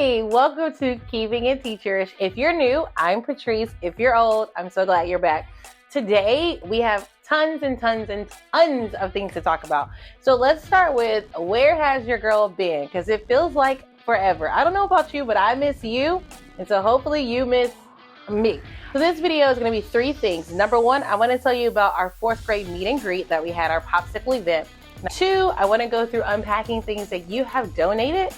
Hey, welcome to Keeping It Teacherish. If you're new, I'm Patrice. If you're old, I'm so glad you're back. Today, we have tons and tons and tons of things to talk about. So let's start with, where has your girl been? Because it feels like forever. I don't know about you, but I miss you. And so hopefully you miss me. So this video is going to be three things. Number one, I want to tell you about our 4th grade meet and greet that we had, our Popsicle event. 2, I want to go through unpacking things that you have donated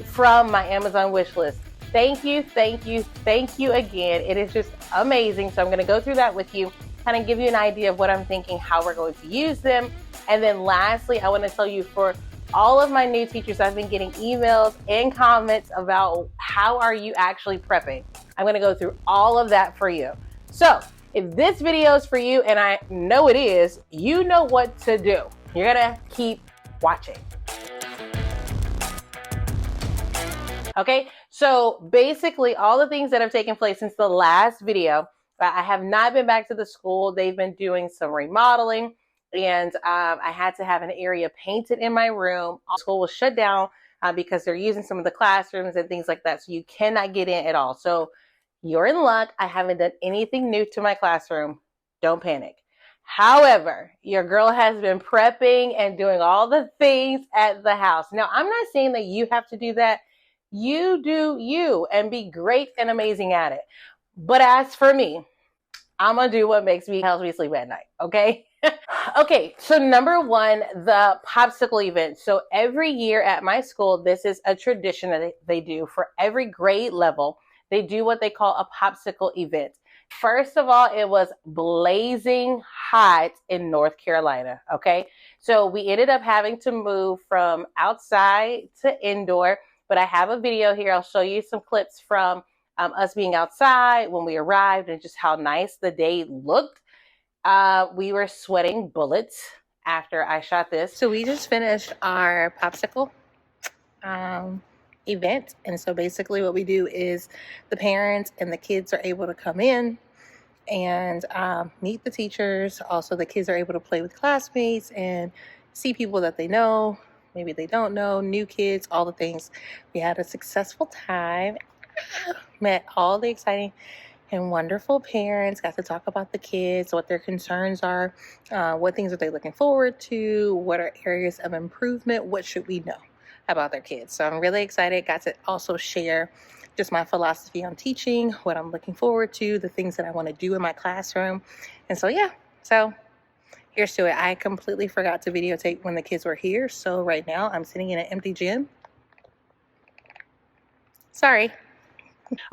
from my Amazon wish list. Thank you, thank you, thank you again. It is just amazing. So I'm going to go through that with you, kind of give you an idea of what I'm thinking, how we're going to use them. And then lastly, I want to tell you, for all of my new teachers, I've been getting emails and comments about how are you actually prepping. I'm going to go through all of that for you. So if this video is for you, and I know it is, you know what to do. You're going to keep watching. Okay, so basically all the things that have taken place since the last video, I have not been back to the school. They've been doing some remodeling, and I had to have an area painted in my room. School was shut down because they're using some of the classrooms and things like that, so you cannot get in at all. So you're in luck. I haven't done anything new to my classroom. Don't panic. However, your girl has been prepping and doing all the things at the house. Now, I'm not saying that you have to do that. You do you and be great and amazing at it. But as for me, I'm going to do what helps me sleep at night, okay? Okay, so number one, the Popsicle event. So every year at my school, this is a tradition that they do for every grade level. They do what they call a Popsicle event. First of all, it was blazing hot in North Carolina, okay? So we ended up having to move from outside to indoor. But I have a video here. I'll show you some clips from us being outside when we arrived and just how nice the day looked. We were sweating bullets after I shot this. So we just finished our Popsicle event. And so basically what we do is the parents and the kids are able to come in and meet the teachers. Also, the kids are able to play with classmates and see people that they know. Maybe they don't know, new kids, all the things. We had a successful time, met all the exciting and wonderful parents, got to talk about the kids, what their concerns are, what things are they looking forward to, what are areas of improvement, what should we know about their kids. So I'm really excited. Got to also share just my philosophy on teaching, what I'm looking forward to, the things that I want to do in my classroom. And so, yeah, so here's to it. I completely forgot to videotape when the kids were here. So right now I'm sitting in an empty gym. Sorry.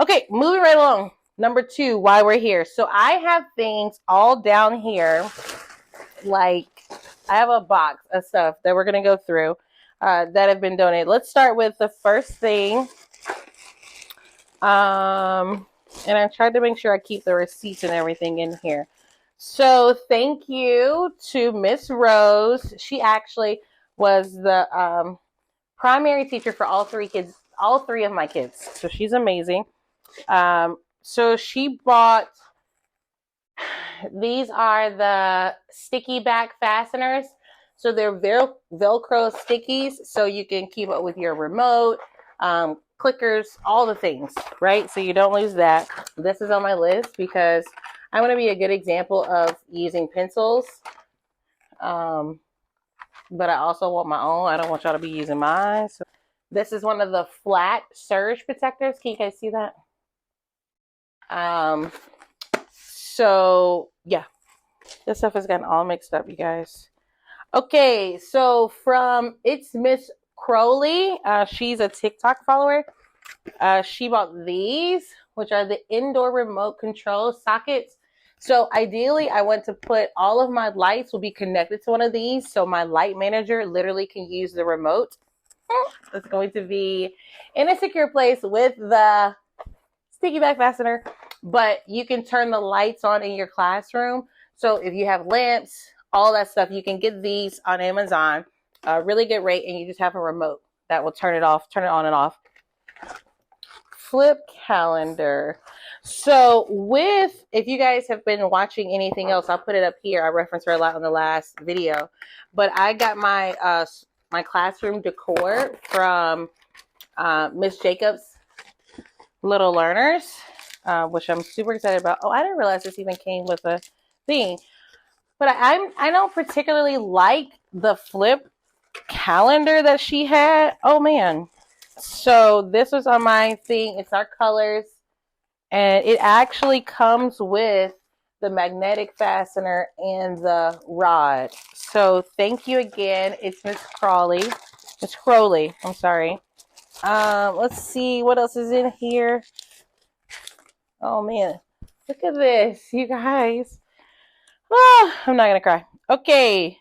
Okay, moving right along. Number 2, why we're here. So I have things all down here. Like, I have a box of stuff that we're going to go through that have been donated. Let's start with the first thing. And I tried to make sure I keep the receipts and everything in here. So thank you to Miss Rose. She actually was the primary teacher for all 3 of my kids. So she's amazing. So she bought, these are the sticky back fasteners. So they're Velcro stickies, so you can keep up with your remote, clickers, all the things, right? So you don't lose that. This is on my list because I want to be a good example of using pencils, but I also want my own. I don't want y'all to be using mine. So this is one of the flat surge protectors. Can you guys see that? So yeah, this stuff has gotten all mixed up, you guys. Okay, so from It's Miss Crowley, she's a TikTok follower. She bought these, which are the indoor remote control sockets. So ideally, I want to put all of my lights will be connected to one of these. So my light manager literally can use the remote. It's going to be in a secure place with the sticky back fastener, but you can turn the lights on in your classroom. So if you have lamps, all that stuff, you can get these on Amazon, a really good rate, and you just have a remote that will turn it on and off. Flip calendar. So if you guys have been watching anything else, I'll put it up here. I referenced her a lot on the last video, but I got my my classroom decor from Miss Jacobs. little learners, which I'm super excited about. Oh, I didn't realize this even came with a thing. But I don't particularly like the flip calendar that she had. Oh man. So this was on my thing. It's our colors. And it actually comes with the magnetic fastener and the rod. So thank you again. It's Miss Crowley. Miss Crowley, I'm sorry. Let's see what else is in here. Oh man, look at this, you guys. Oh, I'm not gonna cry. Okay,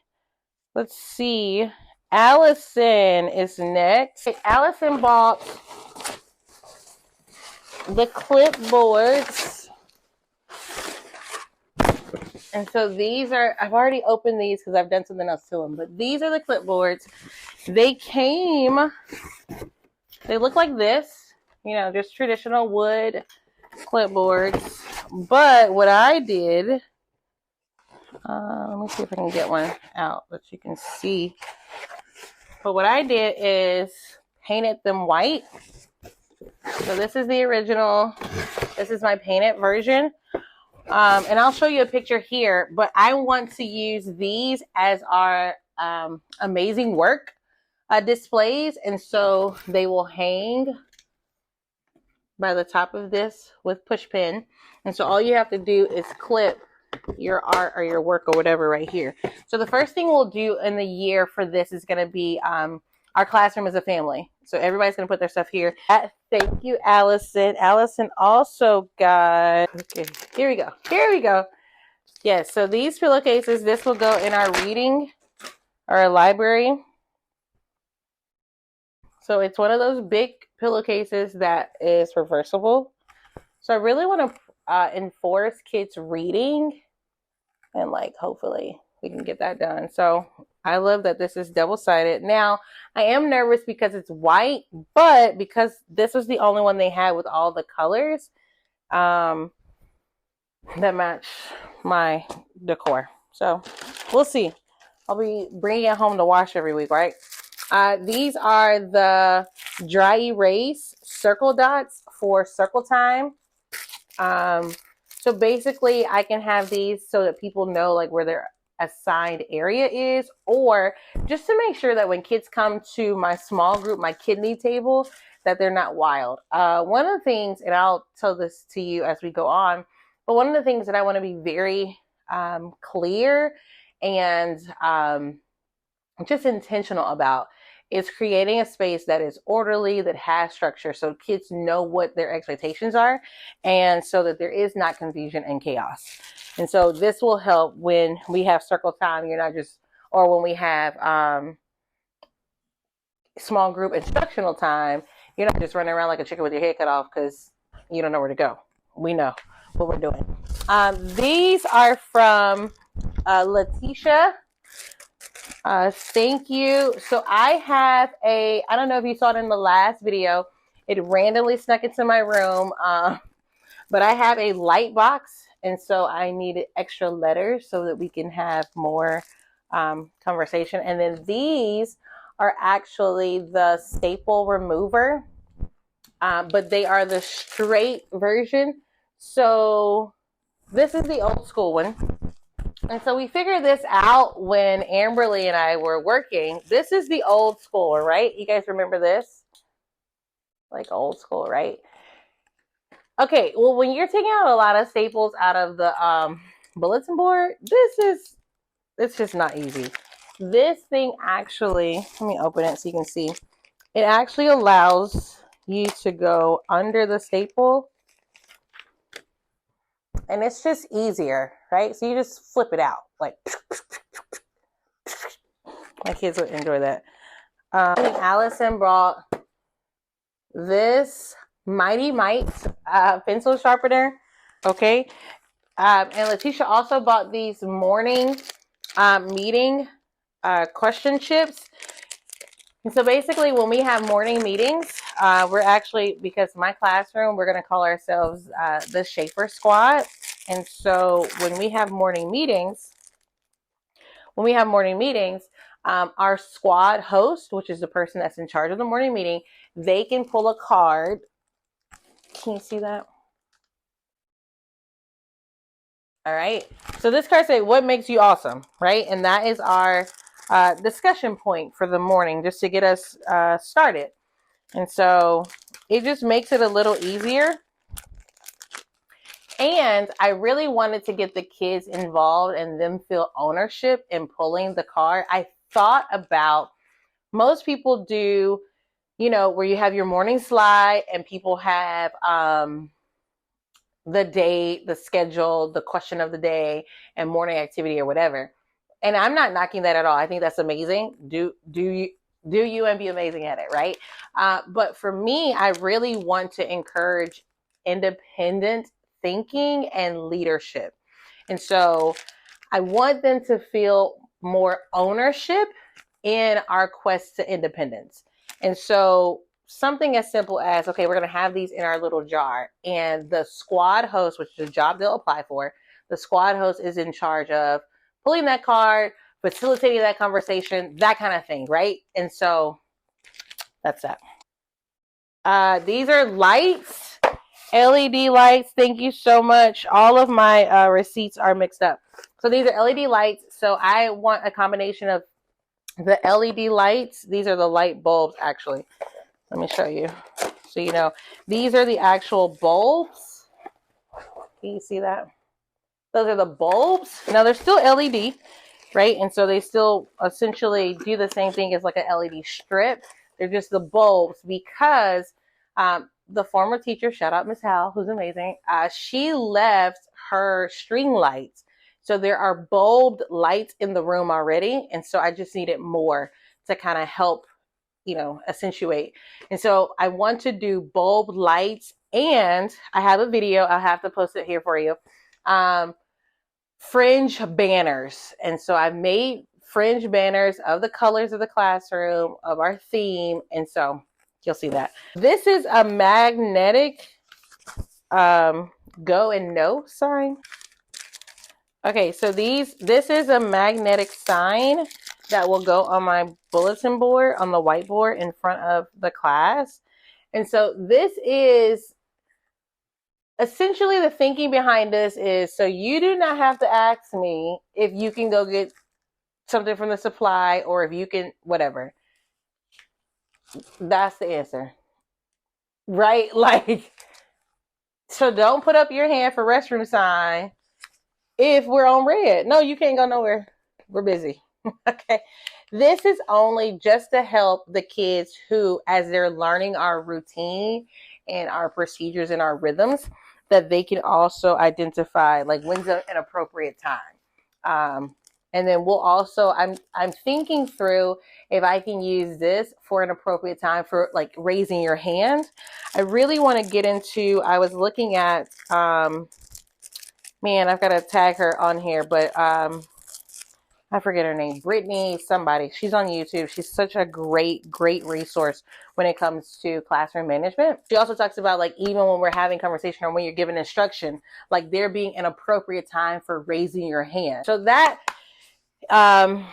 let's see. Allison is next. Allison bought the clipboards. And so these are, I've already opened these because I've done something else to them, but these are the clipboards. They look like this, you know, just traditional wood clipboards. But what I did, let me see if I can get one out that you can see. But what I did is painted them white. So this is the original. This is my painted version. And I'll show you a picture here, but I want to use these as our amazing work displays. And so they will hang by the top of this with push pin. And so all you have to do is clip your art or your work or whatever right here. So the first thing we'll do in the year for this is going to be our classroom as a family. So everybody's going to put their stuff here. Thank you, Allison. Allison also got, okay, here we go. Here we go. Yes, so these pillowcases, this will go in our reading or our library. So it's one of those big pillowcases that is reversible. So I really want to enforce kids reading, and like hopefully we can get that done. So I love that this is double-sided. Now, I am nervous because it's white, but because this was the only one they had with all the colors that match my decor. So we'll see. I'll be bringing it home to wash every week, right? These are the dry erase circle dots for circle time. So basically I can have these so that people know like where their assigned area is, or just to make sure that when kids come to my small group, my kidney table, that they're not wild. One of the things, and I'll tell this to you as we go on, but one of the things that I want to be very clear and just intentional about is creating a space that is orderly, that has structure, so kids know what their expectations are, and so that there is not confusion and chaos. And so this will help when we have circle time. You're not just, or when we have small group instructional time, you're not just running around like a chicken with your head cut off because you don't know where to go. We know what we're doing. These are from Letitia. Thank you. So I have I don't know if you saw it in the last video, it randomly snuck into my room, but I have a light box, and so I needed extra letters so that we can have more conversation. And then these are actually the staple remover, but they are the straight version. So this is the old school one. And so we figured this out when Amberly and I were working. This is the old school, right? You guys remember this? Like old school, right? Okay, well, when you're taking out a lot of staples out of the bulletin board, it's just not easy. This thing actually, let me open it so you can see. It actually allows you to go under the staple, and it's just easier, right? So you just flip it out. Like, my kids would enjoy that. Allison brought this Mighty Might pencil sharpener, okay? And Letitia also bought these morning meeting question chips. And so basically when we have morning meetings, we're actually, because my classroom, we're going to call ourselves the Shaper Squad. And so when we have morning meetings, our squad host, which is the person that's in charge of the morning meeting, they can pull a card Can you see that? All right. So this card says, what makes you awesome, right? And that is our discussion point for the morning, just to get us started. And so it just makes it a little easier. And I really wanted to get the kids involved and them feel ownership in pulling the card. I thought about, most people do, you know, where you have your morning slide and people have the date, the schedule, the question of the day, and morning activity or whatever. And I'm not knocking that at all. I think that's amazing. Do you and be amazing at it, right? But for me, I really want to encourage independent thinking and leadership. And so I want them to feel more ownership in our quest to independence. And so something as simple as, okay, we're going to have these in our little jar, and the squad host, which is a job they'll apply for, the squad host is in charge of pulling that card, facilitating that conversation, that kind of thing, right? And so that's that. These are lights, LED lights. Thank you so much. All of my receipts are mixed up. So these are LED lights. So I want a combination of the LED lights. These are the light bulbs, actually. Let me show you so you know. These are the actual bulbs. Can you see that? Those are the bulbs. Now they're still LED, right? And so they still essentially do the same thing as like an LED strip. They're just the bulbs because the former teacher, shout out Miss Hal, who's amazing, she left her string lights. So there are bulbed lights in the room already. And so I just needed more to kind of help, you know, accentuate. And so I want to do bulb lights, and I have a video. I'll have to post it here for you. Fringe banners. And so I've made fringe banners of the colors of the classroom, of our theme. And so you'll see that. This is a magnetic go and no sign. Okay, so this is a magnetic sign that will go on my bulletin board, on the whiteboard in front of the class. And so this is essentially the thinking behind this is, so you do not have to ask me if you can go get something from the supply or if you can, whatever. That's the answer, right? Like, so don't put up your hand for restroom sign if we're on red. No, you can't go nowhere. We're busy. Okay. This is only just to help the kids who, as they're learning our routine and our procedures and our rhythms, that they can also identify like when's an appropriate time. And then we'll also, I'm thinking through if I can use this for an appropriate time for like raising your hand. I really want to get into, I was looking at, man, I've got to tag her on here, but I forget her name, Brittany somebody. She's on YouTube. She's such a great resource when it comes to classroom management. She also talks about like even when we're having conversation or when you're giving instruction, like there being an appropriate time for raising your hand. So that, in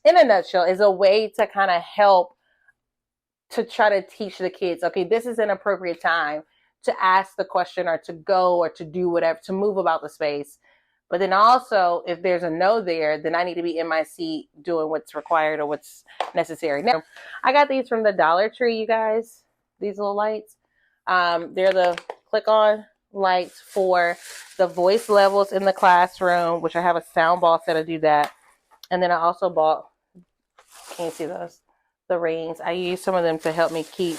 a nutshell, is a way to kind of help to try to teach the kids, okay, this is an appropriate time to ask the question or to go or to do whatever, to move about the space. But then also, if there's a no there, then I need to be in my seat doing what's required or what's necessary. Now, I got these from the Dollar Tree, you guys, these little lights. They're the click-on lights for the voice levels in the classroom, which I have a sound ball set to do that. And then I also bought, can you see those? The rings. I use some of them to help me keep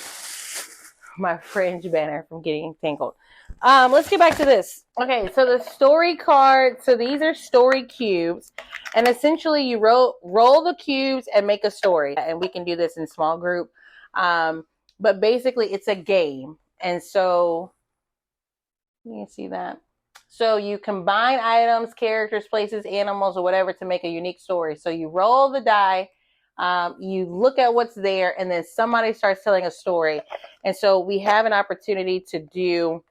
my fringe banner from getting tangled. Let's get back to this. Okay, so the story card. So these are story cubes, and essentially you roll the cubes and make a story. And we can do this in small group, but basically it's a game. And so you can see that. So you combine items, characters, places, animals, or whatever to make a unique story. So you roll the die. You look at what's there, and then somebody starts telling a story. And so we have an opportunity to do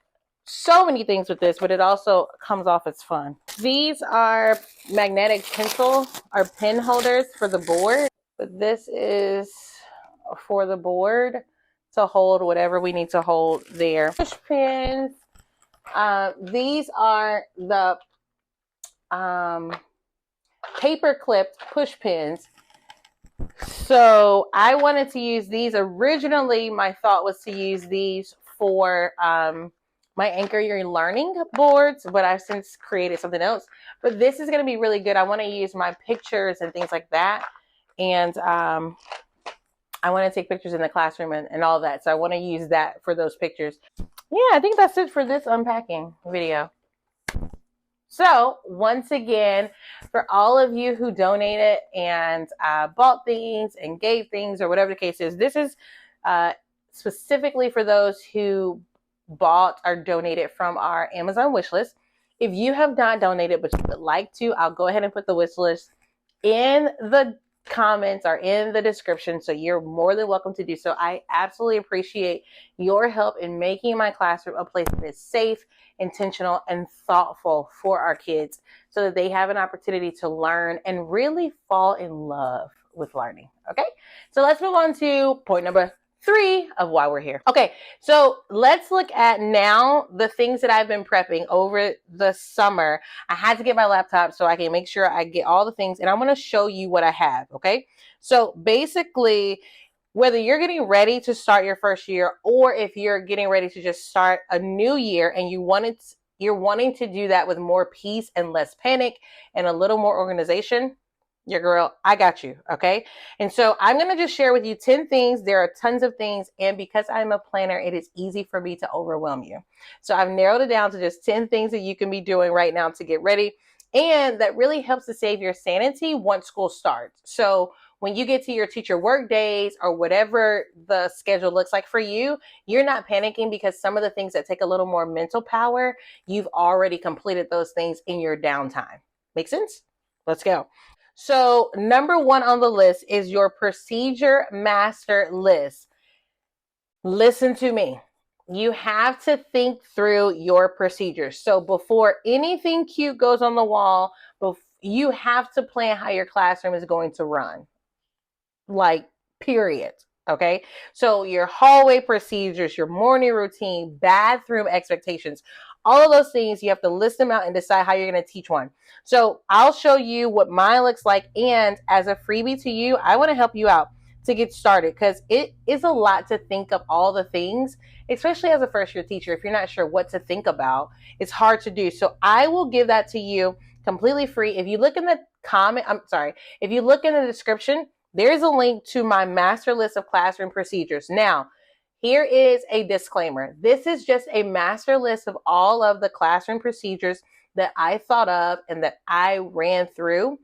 so many things with this, but it also comes off as fun. These are magnetic pencil or pen holders for the board, but this is for the board. to hold whatever we need to hold there. Push pins. These are the paper clipped push pins. So I wanted to use these. Originally, my thought was to use these for my Anchor Your Learning boards, but I've since created something else. But this is going to be really good. I want to use my pictures and things like that. And I want to take pictures in the classroom and all that. So I want to use that for those pictures. Yeah, I think that's it for this unpacking video. So once again, for all of you who donated and bought things and gave things or whatever the case is, this is specifically for those who bought or donated from our Amazon wishlist. If you have not donated but you would like to, I'll go ahead and put the wishlist in the comments or in the description, so you're more than welcome to do so. I absolutely appreciate your help in making my classroom a place that is safe, intentional, and thoughtful for our kids so that they have an opportunity to learn and really fall in love with learning. Okay, so let's move on to point number 3 of why we're here. Okay, so let's look at now the things that I've been prepping over the summer. I had to get my laptop so I can make sure I get all the things, and I'm going to show you what I have. Okay, so basically, whether you're getting ready to start your first year or if you're getting ready to just start a new year and you're wanting to do that with more peace and less panic and a little more organization, your girl, I got you. Okay. And so I'm going to just share with you 10 things. There are tons of things. And because I'm a planner, it is easy for me to overwhelm you. So I've narrowed it down to just 10 things that you can be doing right now to get ready. And that really helps to save your sanity once school starts. So when you get to your teacher work days or whatever the schedule looks like for you, you're not panicking because some of the things that take a little more mental power, you've already completed those things in your downtime. Make sense? Let's go. So number 1 on the list is your procedure master list. Listen to me. You have to think through your procedures. So before anything cute goes on the wall, you have to plan how your classroom is going to run. Like, period. Okay. So your hallway procedures, your morning routine, bathroom expectations, all of those things, you have to list them out and decide how you're going to teach one. So I'll show you what mine looks like. And as a freebie to you, I want to help you out to get started because it is a lot to think of all the things, especially as a first year teacher. If you're not sure what to think about, it's hard to do. So I will give that to you completely free. If you look in the if you look in the description, there's a link to my master list of classroom procedures. Now, here is a disclaimer. This is just a master list of all of the classroom procedures that I thought of and that I ran through.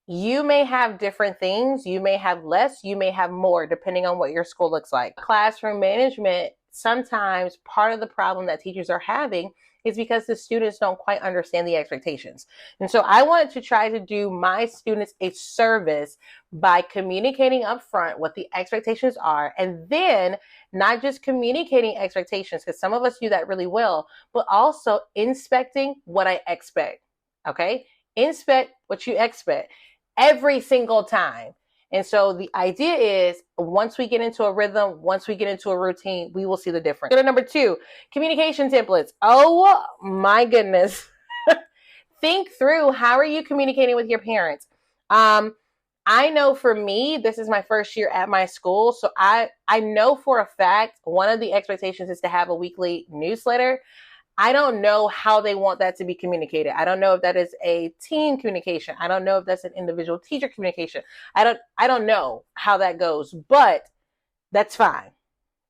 You may have different things. You may have less. You may have more, depending on what your school looks like. Classroom management, sometimes part of the problem that teachers are having is because the students don't quite understand the expectations. And so I wanted to try to do my students a service by communicating up front what the expectations are, and then not just communicating expectations, because some of us do that really well, but also inspecting what I expect. Okay? Inspect what you expect every single time. And so the idea is once we get into a rhythm, once we get into a routine, we will see the difference. Go to number 2, communication templates. Oh my goodness. Think through, how are you communicating with your parents? I know for me, this is my first year at my school. So I know for a fact, one of the expectations is to have a weekly newsletter. I don't know how they want that to be communicated. I don't know if that is a team communication. I don't know if that's an individual teacher communication. I don't know how that goes, but that's fine,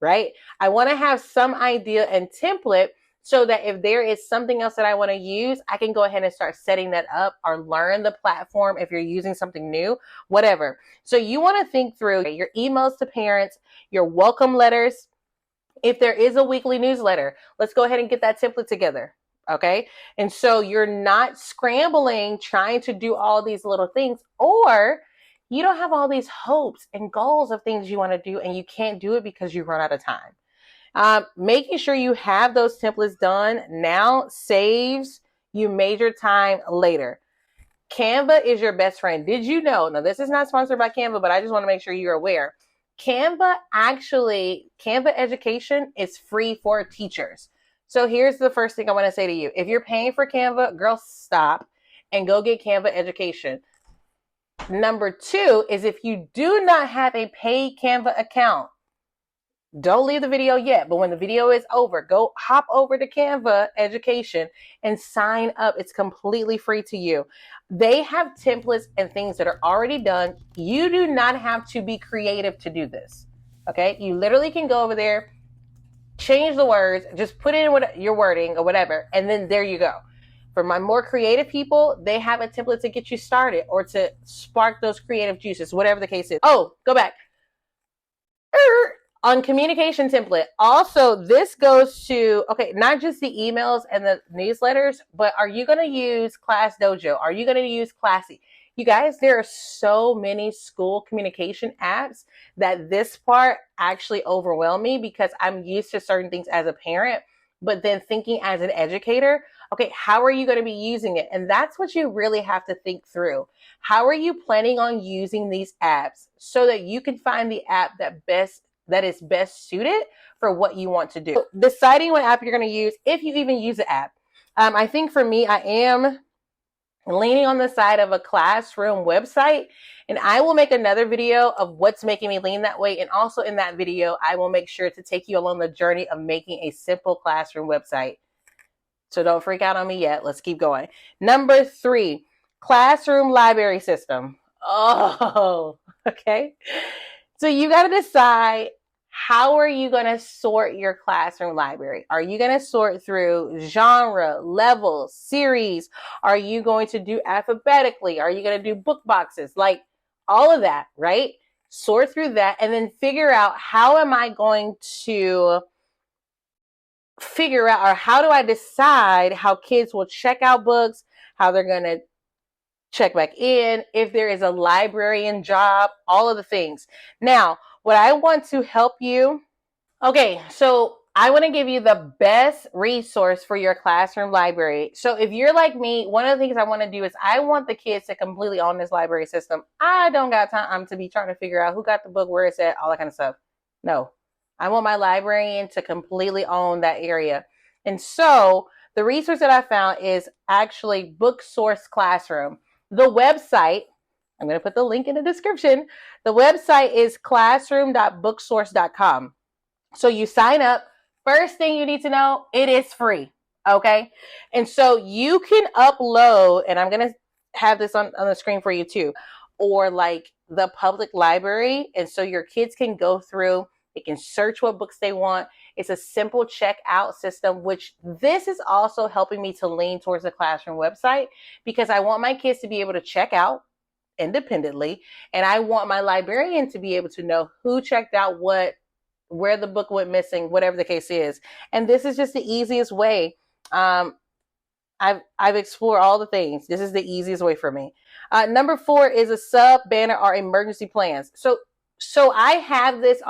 right? I want to have some idea and template so that if there is something else that I want to use, I can go ahead and start setting that up or learn the platform if you're using something new, whatever. So you want to think through your emails to parents, your welcome letters. If there is a weekly newsletter, let's go ahead and get that template together. Okay. And so you're not scrambling, trying to do all these little things, or you don't have all these hopes and goals of things you want to do and you can't do it because you run out of time. Making sure you have those templates done now saves you major time later. Canva is your best friend. Did you know? Now, this is not sponsored by Canva, but I just want to make sure you're aware. Canva education is free for teachers. So here's the first thing I want to say to you. If you're paying for Canva, girl, stop and go get Canva education. Number 2 is if you do not have a paid Canva account, don't leave the video yet, but when the video is over, go hop over to Canva education and sign up. It's completely free to you. They have templates and things that are already done. You do not have to be creative to do this. Okay. You literally can go over there, change the words, just put in your wording or whatever, and then there you go. For my more creative people, they have a template to get you started or to spark those creative juices, whatever the case is. Oh, go back. On communication template. Also, this goes to, okay, not just the emails and the newsletters, but are you going to use Class Dojo? Are you going to use Classy? You guys, there are so many school communication apps that this part actually overwhelmed me because I'm used to certain things as a parent, but then thinking as an educator, okay, how are you going to be using it? And that's what you really have to think through. How are you planning on using these apps so that you can find the app that is best suited for what you want to do? So deciding what app you're going to use, if you even use the app. I think for me, I am leaning on the side of a classroom website, and I will make another video of what's making me lean that way. And also in that video, I will make sure to take you along the journey of making a simple classroom website. So don't freak out on me yet. Let's keep going. Number 3, classroom library system. Oh, okay. So you got to decide, how are you going to sort your classroom library? Are you going to sort through genre, level, series? Are you going to do alphabetically? Are you going to do book boxes? Like all of that, right? Sort through that and then figure out, how am I going to figure out, or how do I decide how kids will check out books, how they're going to check back in, if there is a librarian job, all of the things. Now, what I want to help you, okay, so I want to give you the best resource for your classroom library. So if you're like me, one of the things I want to do is I want the kids to completely own this library system. I don't got time to be trying to figure out who got the book, where it's at, all that kind of stuff. No, I want my librarian to completely own that area. And so the resource that I found is actually Booksource Classroom. The website, I'm going to put the link in the description. The website is classroom.booksource.com. So you sign up. First thing you need to know, it is free. Okay. And so you can upload, and I'm going to have this on the screen for you too, or like the public library. And so your kids can go through, they can search what books they want. It's a simple checkout system, which this is also helping me to lean towards the classroom website, because I want my kids to be able to check out independently. And I want my librarian to be able to know who checked out what, where the book went missing, whatever the case is. And this is just the easiest way. I've explored all the things. This is the easiest way for me. Number 4 is a sub banner or emergency plans. So I have this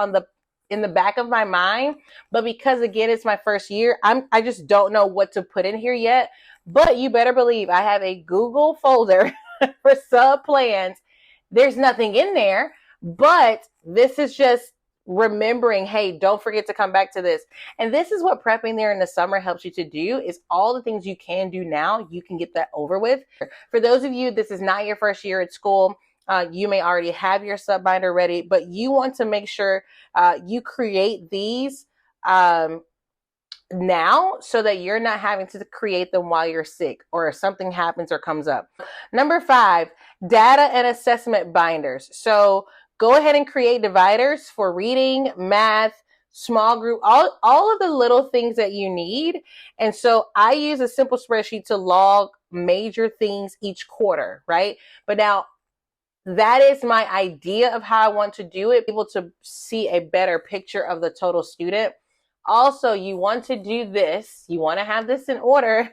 in the back of my mind, but because again, it's my first year, I just don't know what to put in here yet. But you better believe I have a Google folder for sub plans. There's nothing in there, but this is just remembering, hey, don't forget to come back to this. And this is what prepping there in the summer helps you to do, is all the things you can do now, you can get that over with. For those of you, this is not your first year at school. You may already have your sub binder ready, but you want to make sure you create these now so that you're not having to create them while you're sick or if something happens or comes up. Number 5, data and assessment binders. So go ahead and create dividers for reading, math, small group, all of the little things that you need. And so I use a simple spreadsheet to log major things each quarter, right? But now that is my idea of how I want to do it, able to see a better picture of the total student. Also, you want to do this, you want to have this in order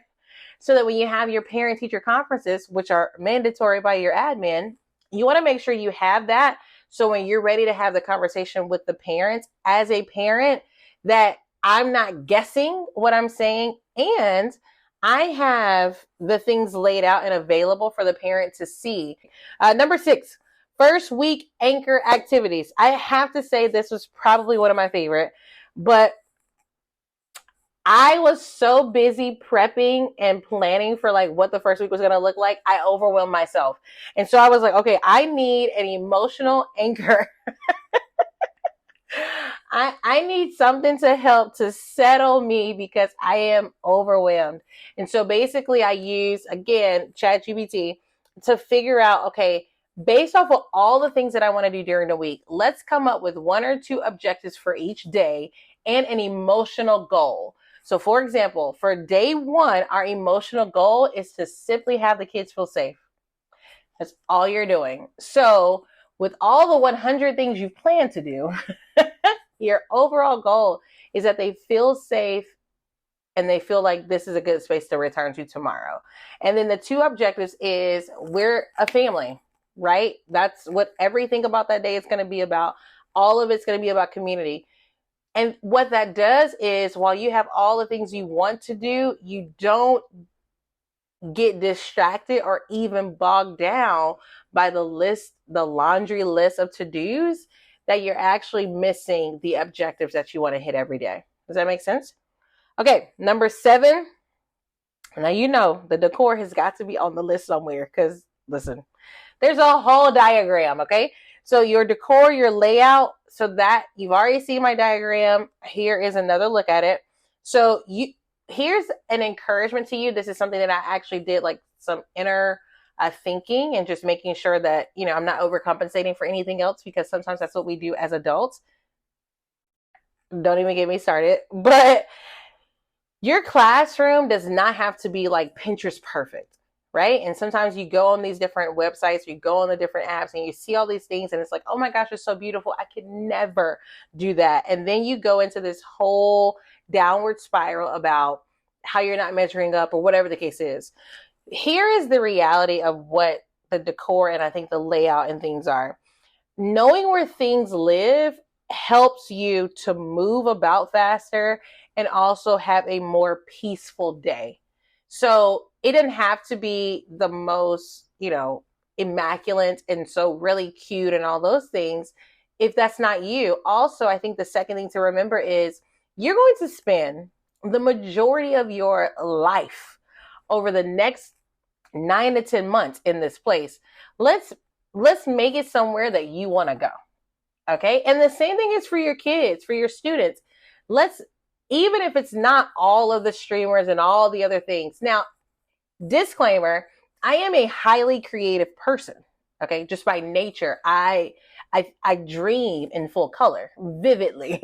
so that when you have your parent-teacher conferences, which are mandatory by your admin, you want to make sure you have that. So when you're ready to have the conversation with the parents, as a parent, that I'm not guessing what I'm saying, and I have the things laid out and available for the parent to see. Number 6, First week anchor activities. I have to say this was probably one of my favorite, but I was so busy prepping and planning for like what the first week was going to look like. I overwhelmed myself. And so I was like, okay, I need an emotional anchor. I need something to help to settle me because I am overwhelmed. And so basically I use, again, ChatGPT to figure out, okay, based off of all the things that I want to do during the week, let's come up with 1 or 2 objectives for each day and an emotional goal. So for example, for day 1, our emotional goal is to simply have the kids feel safe. That's all you're doing. So with all the 100 things you plan to do, your overall goal is that they feel safe and they feel like this is a good space to return to tomorrow. And then the 2 objectives is we're a family, right? That's what everything about that day is going to be about. All of it's going to be about community. And what that does is while you have all the things you want to do, you don't get distracted or even bogged down by the laundry list of to-dos that you're actually missing the objectives that you want to hit every day. Does that make sense? Okay, number 7. Now, you know, the decor has got to be on the list somewhere because, listen, there's a whole diagram, okay? So your decor, your layout, so that you've already seen my diagram. Here is another look at it. So here's an encouragement to you. This is something that I actually did like some inner thinking and just making sure that, you know, I'm not overcompensating for anything else because sometimes that's what we do as adults. Don't even get me started. But your classroom does not have to be like Pinterest perfect, right? And sometimes you go on these different websites, you go on the different apps and you see all these things and it's like, oh my gosh, it's so beautiful. I could never do that. And then you go into this whole downward spiral about how you're not measuring up or whatever the case is. Here is the reality of what the decor and I think the layout and things are. Knowing where things live helps you to move about faster and also have a more peaceful day. So it didn't have to be the most, you know, immaculate and so really cute and all those things if that's not you. Also, I think the second thing to remember is you're going to spend the majority of your life over the next 9 to 10 months in this place. Let's make it somewhere that you want to go. Okay. And the same thing is for your kids, for your students. Even if it's not all of the streamers and all the other things. Now, disclaimer, I am a highly creative person. Okay. Just by nature, I dream in full color, vividly.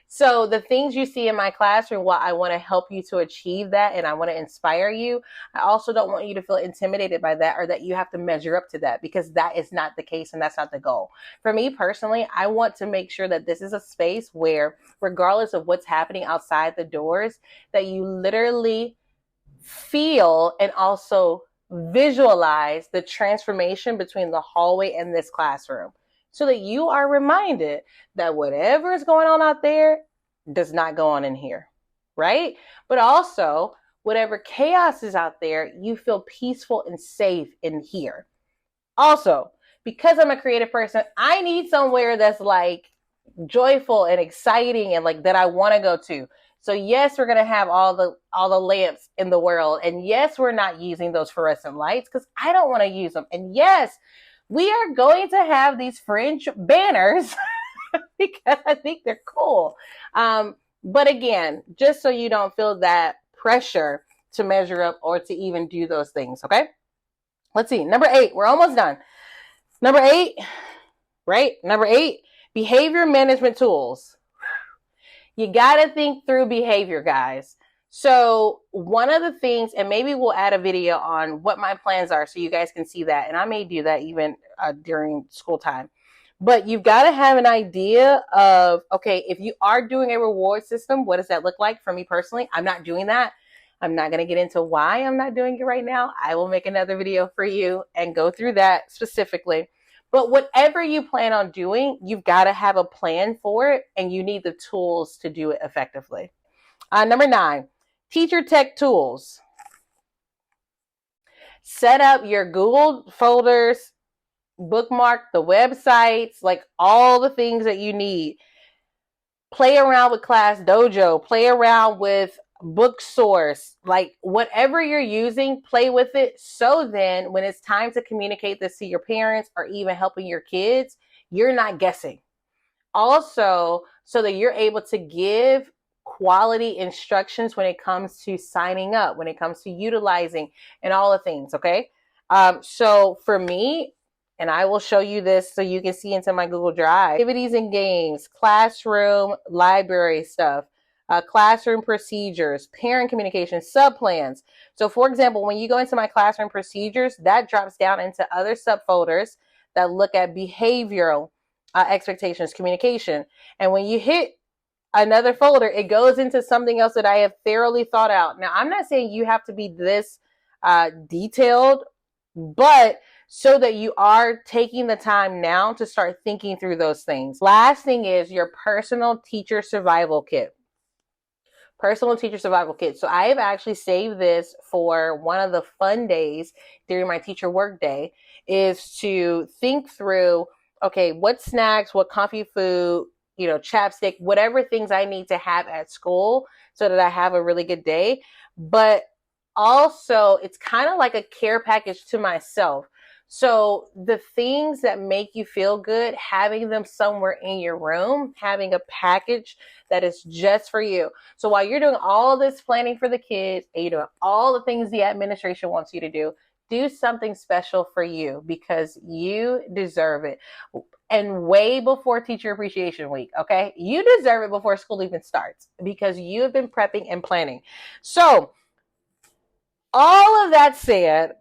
So the things you see in my classroom, while I want to help you to achieve that and I want to inspire you, I also don't want you to feel intimidated by that or that you have to measure up to that because that is not the case and that's not the goal. For me personally, I want to make sure that this is a space where, regardless of what's happening outside the doors, that you literally feel and also visualize the transformation between the hallway and this classroom so that you are reminded that whatever is going on out there does not go on in here, right? But also, whatever chaos is out there, you feel peaceful and safe in here. Also, because I'm a creative person, I need somewhere that's like joyful and exciting and like that I want to go to. So yes, we're going to have all the lamps in the world. And yes, we're not using those fluorescent lights because I don't want to use them. And yes, we are going to have these Fringe banners because I think they're cool. But again, just so you don't feel that pressure to measure up or to even do those things. Okay. Let's see. Number 8, we're almost done. Number 8, right? Number 8, behavior management tools. You got to think through behavior, guys. So one of the things, and maybe we'll add a video on what my plans are so you guys can see that. And I may do that even during school time. But you've got to have an idea of, okay, if you are doing a reward system, what does that look like? For me personally, I'm not doing that. I'm not going to get into why I'm not doing it right now. I will make another video for you and go through that specifically. But whatever you plan on doing, you've got to have a plan for it and you need the tools to do it effectively. Number 9, teacher tech tools. Set up your Google folders bookmark the websites, like all the things that you need. Play around with Class Dojo, play around with Booksource, like whatever you're using, play with it. So then when it's time to communicate this to your parents or even helping your kids, you're not guessing. Also, so that you're able to give quality instructions when it comes to signing up, when it comes to utilizing and all the things, okay? So for me, and I will show you this so you can see into my Google Drive, activities and games, classroom, library stuff, classroom procedures, parent communication, subplans. So for example, when you go into my classroom procedures, that drops down into other subfolders that look at behavioral expectations, communication. And when you hit another folder, it goes into something else that I have thoroughly thought out. Now, I'm not saying you have to be this detailed, but so that you are taking the time now to start thinking through those things. Last thing is your personal teacher survival kit. Personal teacher survival kit. So I have actually saved this for one of the fun days during my teacher work day, is to think through, okay, what snacks, what comfy food, chapstick, whatever things I need to have at school so that I have a really good day. But also, it's kind of like a care package to myself. So the things that make you feel good, having them somewhere in your room, having a package that is just for you. So while you're doing all this planning for the kids and you're doing all the things the administration wants you to do something special for you because you deserve it. And way before Teacher Appreciation Week, okay? You deserve it before school even starts because you have been prepping and planning. So all of that said,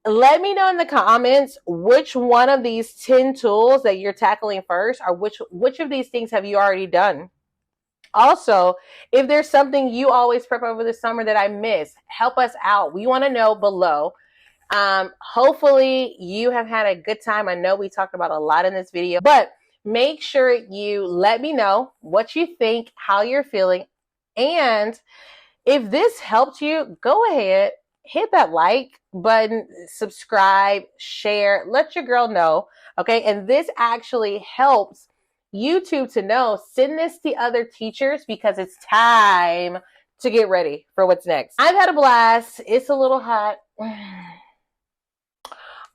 let me know in the comments which one of these 10 tools that you're tackling first, or which of these things have you already done. Also, if there's something you always prep over the summer that I missed, help us out. We want to know below. Hopefully you have had a good time. I know we talked about a lot in this video, but make sure you let me know what you think, how you're feeling. And if this helped you, go ahead, hit that like button, subscribe, share, let your girl know. Okay. And this actually helps YouTube to know, send this to other teachers because it's time to get ready for what's next. I've had a blast. It's a little hot,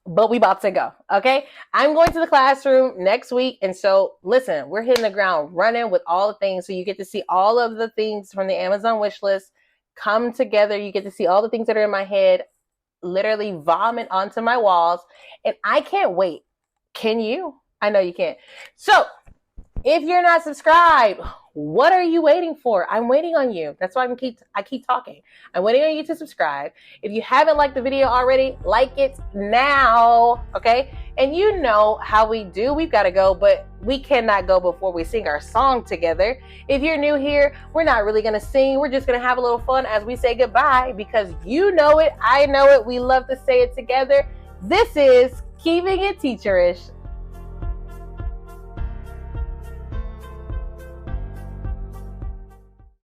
but we about to go. Okay. I'm going to the classroom next week. And so listen, we're hitting the ground running with all the things. So you get to see all of the things from the Amazon wish list come together. You get to see all the things that are in my head, literally vomit onto my walls. And I can't wait. Can you? I know you can't. So if you're not subscribed, what are you waiting for? I'm waiting on you. That's why I keep talking. I'm waiting on you to subscribe. If you haven't liked the video already, like it now, okay? And you know how we do. We've got to go, but we cannot go before we sing our song together. If you're new here, we're not really going to sing. We're just going to have a little fun as we say goodbye because you know it. I know it. We love to say it together. This is Keeping It Teacherish.